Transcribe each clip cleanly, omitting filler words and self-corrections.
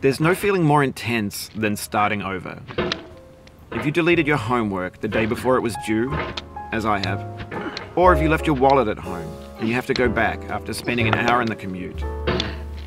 There's no feeling more intense than starting over. If you deleted your homework the day before it was due, as I have, or if you left your wallet at home and you have to go back after spending an hour in the commute.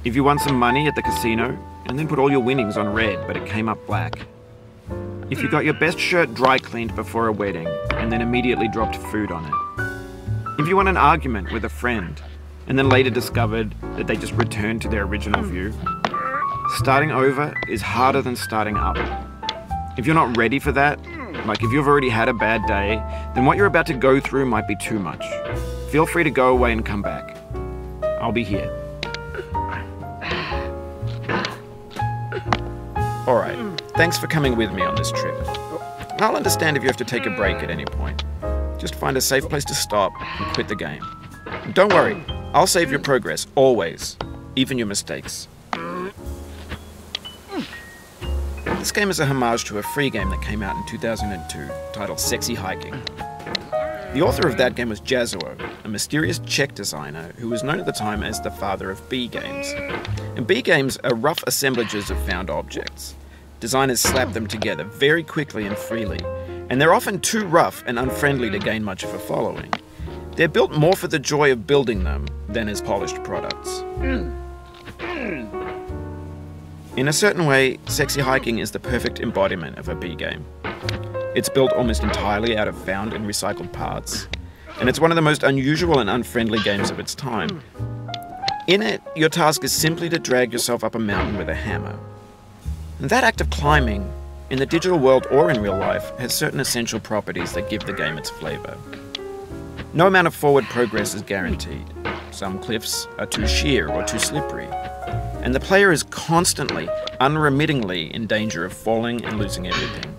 If you won some money at the casino and then put all your winnings on red but it came up black. If you got your best shirt dry cleaned before a wedding and then immediately dropped food on it. If you won an argument with a friend and then later discovered that they just returned to their original view. Starting over is harder than starting up. If you're not ready for that, like if you've already had a bad day, then what you're about to go through might be too much. Feel free to go away and come back. I'll be here. Alright, thanks for coming with me on this trip. I'll understand if you have to take a break at any point. Just find a safe place to stop and quit the game. And don't worry, I'll save your progress, always, even your mistakes. This game is a homage to a free game that came out in 2002, titled Sexy Hiking. The author of that game was Jazuo, a mysterious Czech designer who was known at the time as the father of B games. And B games are rough assemblages of found objects. Designers slap them together very quickly and freely, and they're often too rough and unfriendly to gain much of a following. They're built more for the joy of building them than as polished products. In a certain way, Sexy Hiking is the perfect embodiment of a B game. It's built almost entirely out of found and recycled parts, and it's one of the most unusual and unfriendly games of its time. In it, your task is simply to drag yourself up a mountain with a hammer. And that act of climbing, in the digital world or in real life, has certain essential properties that give the game its flavor. No amount of forward progress is guaranteed. Some cliffs are too sheer or too slippery. And the player is constantly, unremittingly in danger of falling and losing everything.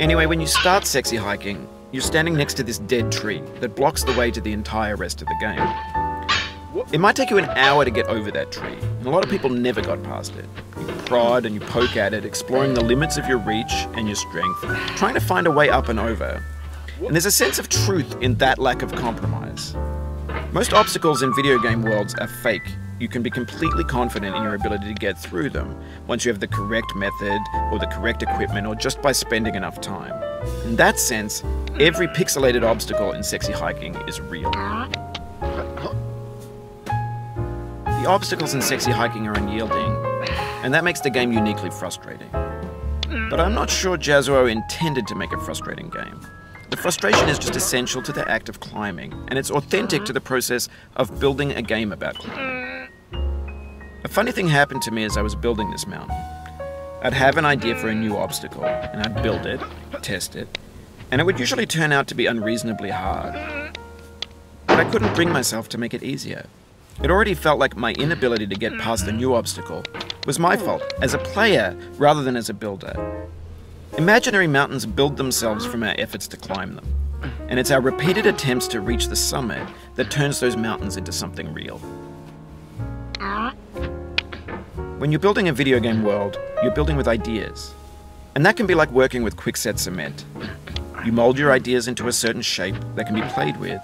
Anyway, when you start Sexy Hiking, you're standing next to this dead tree that blocks the way to the entire rest of the game. It might take you an hour to get over that tree, and a lot of people never got past it. You prod and you poke at it, exploring the limits of your reach and your strength, trying to find a way up and over. And there's a sense of truth in that lack of compromise. Most obstacles in video game worlds are fake. You can be completely confident in your ability to get through them once you have the correct method or the correct equipment or just by spending enough time. In that sense, every pixelated obstacle in Sexy Hiking is real. The obstacles in Sexy Hiking are unyielding, and that makes the game uniquely frustrating. But I'm not sure Jazuo intended to make a frustrating game. The frustration is just essential to the act of climbing, and it's authentic to the process of building a game about climbing. A funny thing happened to me as I was building this mountain. I'd have an idea for a new obstacle, and I'd build it, test it, and it would usually turn out to be unreasonably hard. But I couldn't bring myself to make it easier. It already felt like my inability to get past the new obstacle was my fault as a player rather than as a builder. Imaginary mountains build themselves from our efforts to climb them, and it's our repeated attempts to reach the summit that turns those mountains into something real. When you're building a video game world, you're building with ideas, and that can be like working with quickset cement. You mold your ideas into a certain shape that can be played with,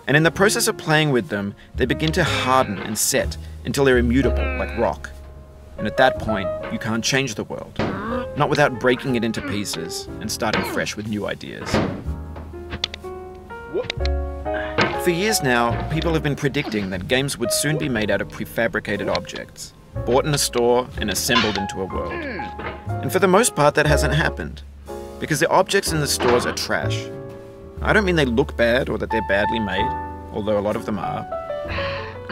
and in the process of playing with them, they begin to harden and set until they're immutable, like rock. And at that point, you can't change the world. Not without breaking it into pieces and starting fresh with new ideas. For years now, people have been predicting that games would soon be made out of prefabricated objects, bought in a store and assembled into a world. And for the most part, that hasn't happened, because the objects in the stores are trash. I don't mean they look bad or that they're badly made, although a lot of them are.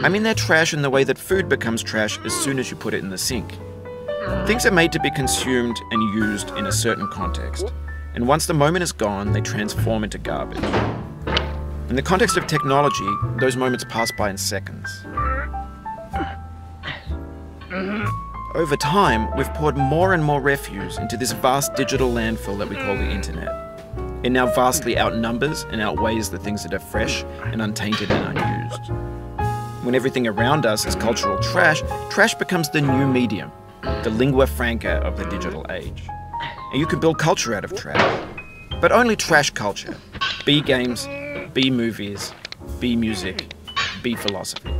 I mean they're trash in the way that food becomes trash as soon as you put it in the sink. Things are made to be consumed and used in a certain context, and once the moment is gone, they transform into garbage. In the context of technology, those moments pass by in seconds. Over time, we've poured more and more refuse into this vast digital landfill that we call the internet. It now vastly outnumbers and outweighs the things that are fresh and untainted and unused. When everything around us is cultural trash, trash becomes the new medium, the lingua franca of the digital age. And you can build culture out of trash, but only trash culture. B games, B movies, B music, B philosophy.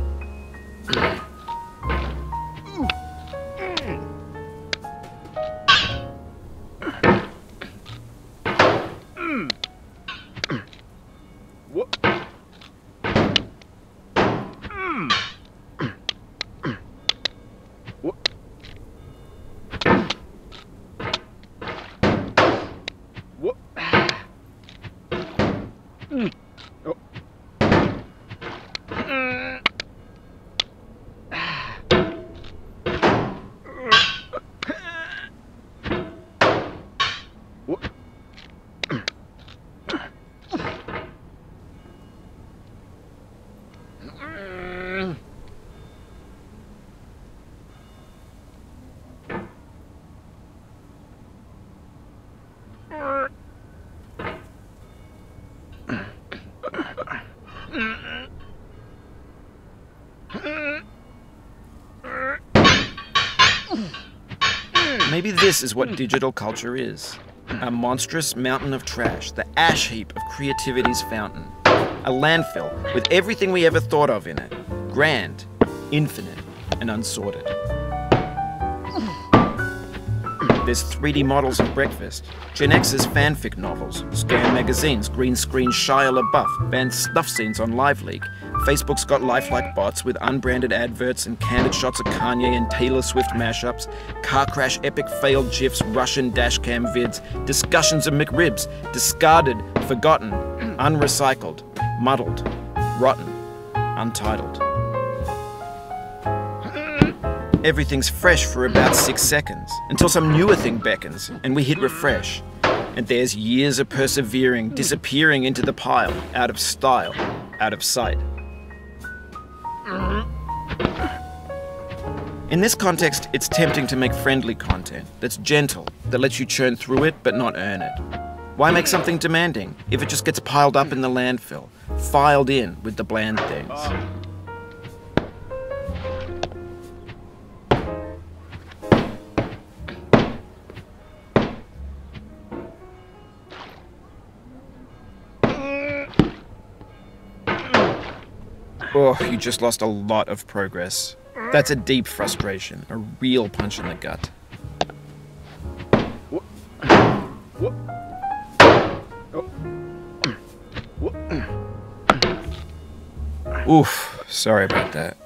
Maybe this is what digital culture is. A monstrous mountain of trash, the ash heap of creativity's fountain. A landfill with everything we ever thought of in it. Grand, infinite, and unsorted. There's 3D models of breakfast, Gen X's fanfic novels, scam magazines, green screen Shia LaBeouf, banned snuff scenes on LiveLeak. Facebook's got lifelike bots with unbranded adverts and candid shots of Kanye and Taylor Swift mashups, car crash epic failed GIFs, Russian dashcam vids, discussions of McRibs, discarded, forgotten, unrecycled, muddled, rotten, untitled. Everything's fresh for about 6 seconds, until some newer thing beckons, and we hit refresh. And there's years of persevering, disappearing into the pile, out of style, out of sight. In this context, it's tempting to make friendly content that's gentle, that lets you churn through it but not earn it. Why make something demanding if it just gets piled up in the landfill, filed in with the bland things? Oh, you just lost a lot of progress. That's a deep frustration, a real punch in the gut. Oof, sorry about that.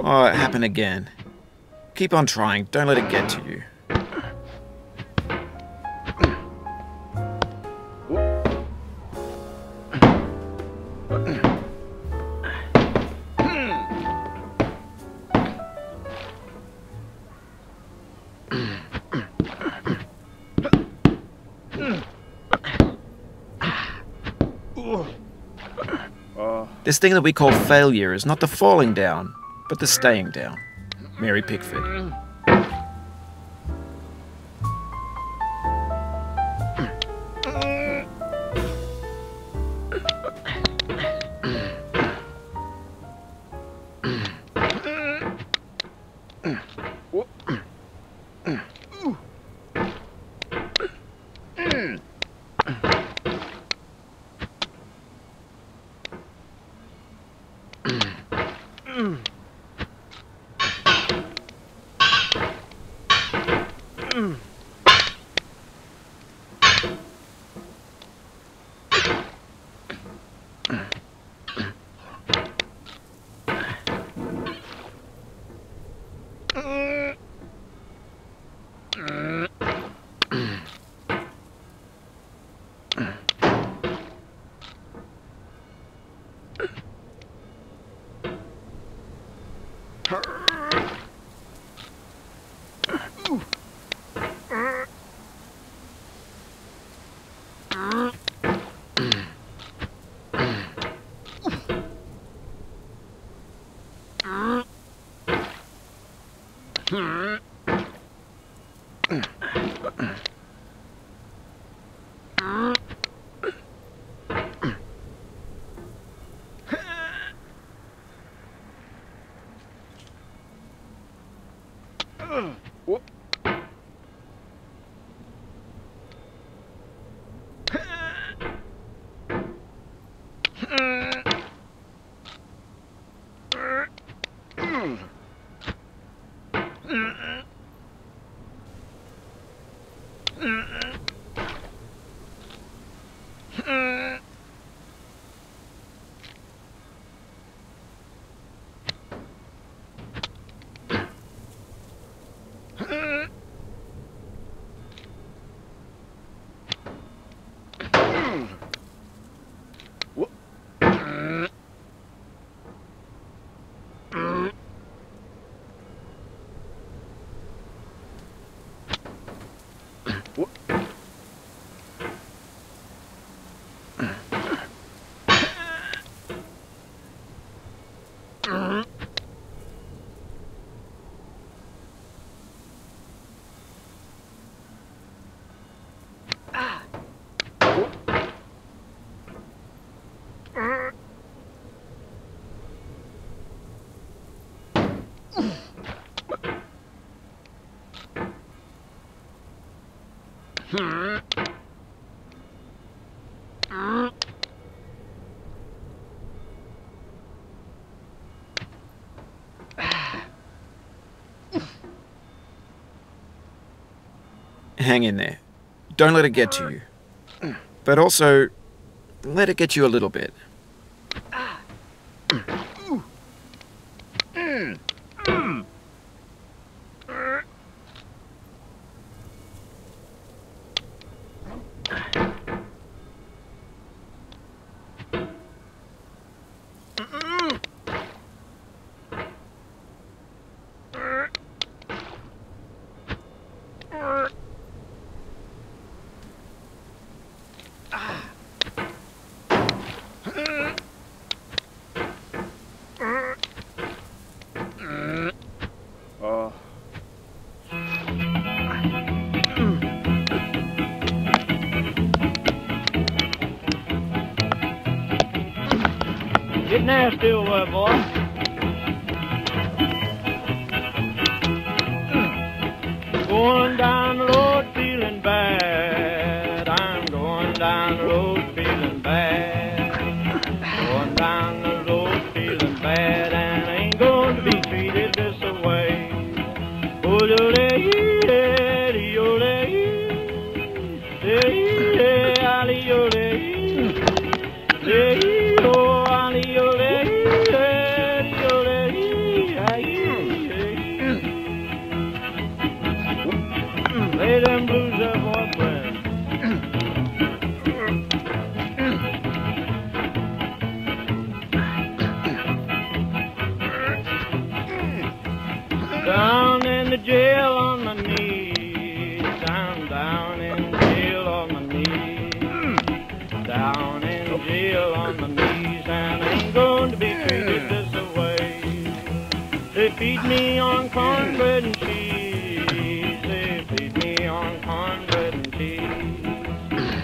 Oh, it happened again. Keep on trying, don't let it get to you. This thing that we call failure is not the falling down, but the staying down. Mary Pickford. Hang in there. Don't let it get to you. But also, let it get you a little bit. Get nasty over, boy. Going down the road feeling bad. I'm going down the road feeling bad. Going down the road feeling bad, and I ain't going to be treated this way. Lay them blues up, boyfriend. Down in the jail on my knees. feed me on cornbread and cheese. They feed me on cornbread and cheese.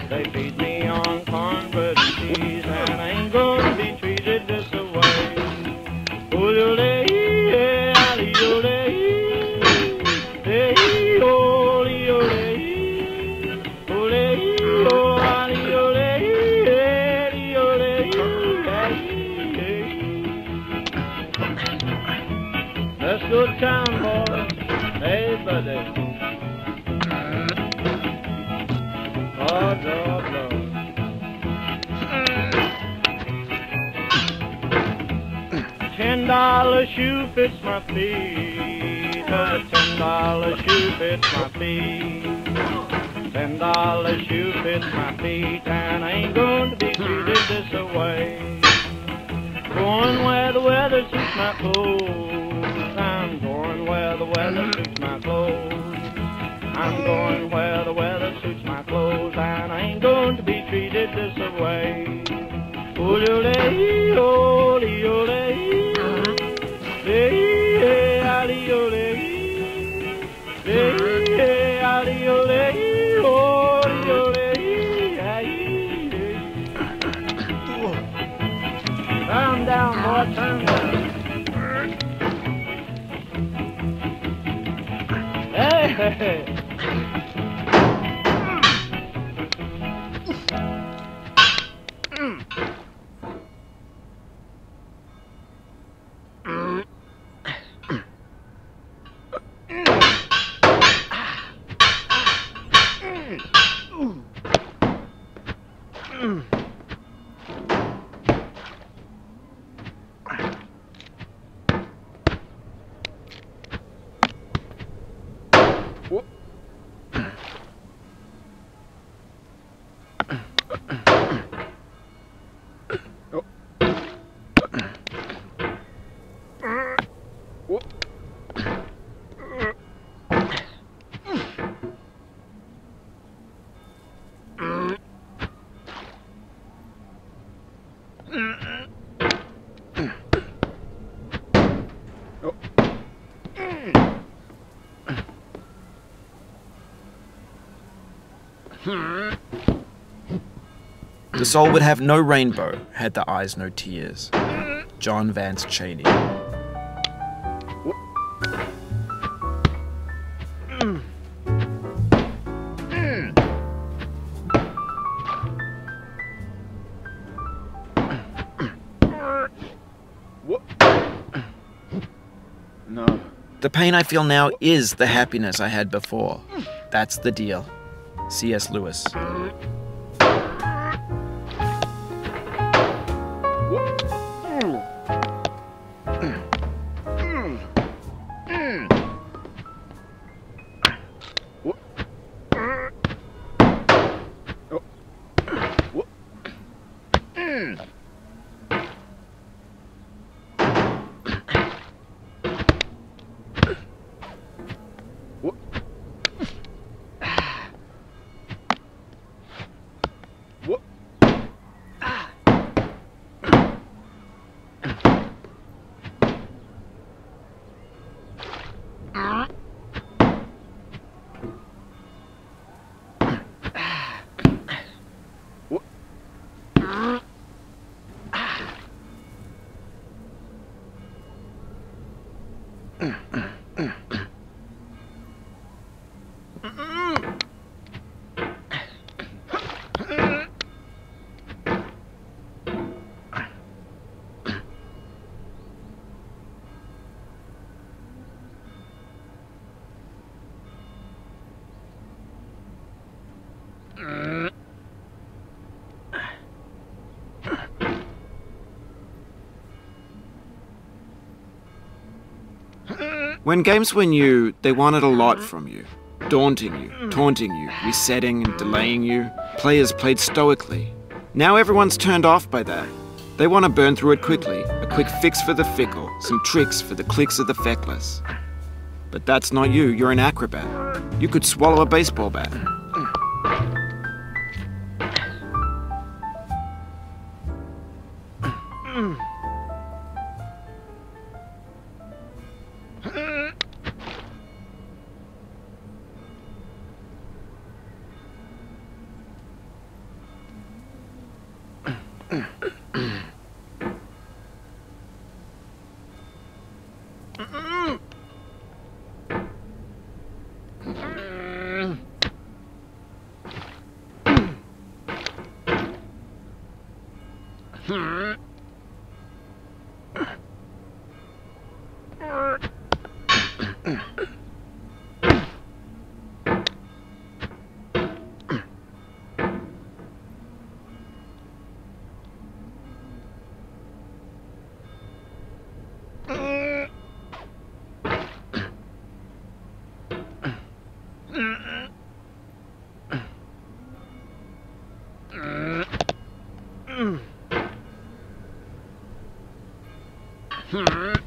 They feed me on cornbread and cheese, and I ain't gonna be treated this way. Ole, ali, ole, hey, ole, ole, ole, ali, ole, hey, ole, hey. Let's go town, boys. Hey, buddy. Oh, Lord, Lord. $10 shoe fits my feet. A $10 shoe fits my feet. $10 shoe fits my feet, and I ain't going to be treated this way. Going where the weather suits my clothes. I'm going where the weather suits my clothes. I'm going where the weather suits my clothes, and I ain't going to be treated this way. Ole, ole, ole, ole, hey, ali, ole, hey, ali, ole, ole, ole, hey. Calm down, boy, calm down. Hey, hey, hey. The soul would have no rainbow, had the eyes no tears. John Vance Cheney. No. The pain I feel now is the happiness I had before. That's the deal. C.S. Lewis. When games were new, they wanted a lot from you. Daunting you, taunting you, resetting and delaying you. Players played stoically. Now everyone's turned off by that. They want to burn through it quickly. A quick fix for the fickle, some tricks for the clicks of the feckless. But that's not you, you're an acrobat. You could swallow a baseball bat. Hmm.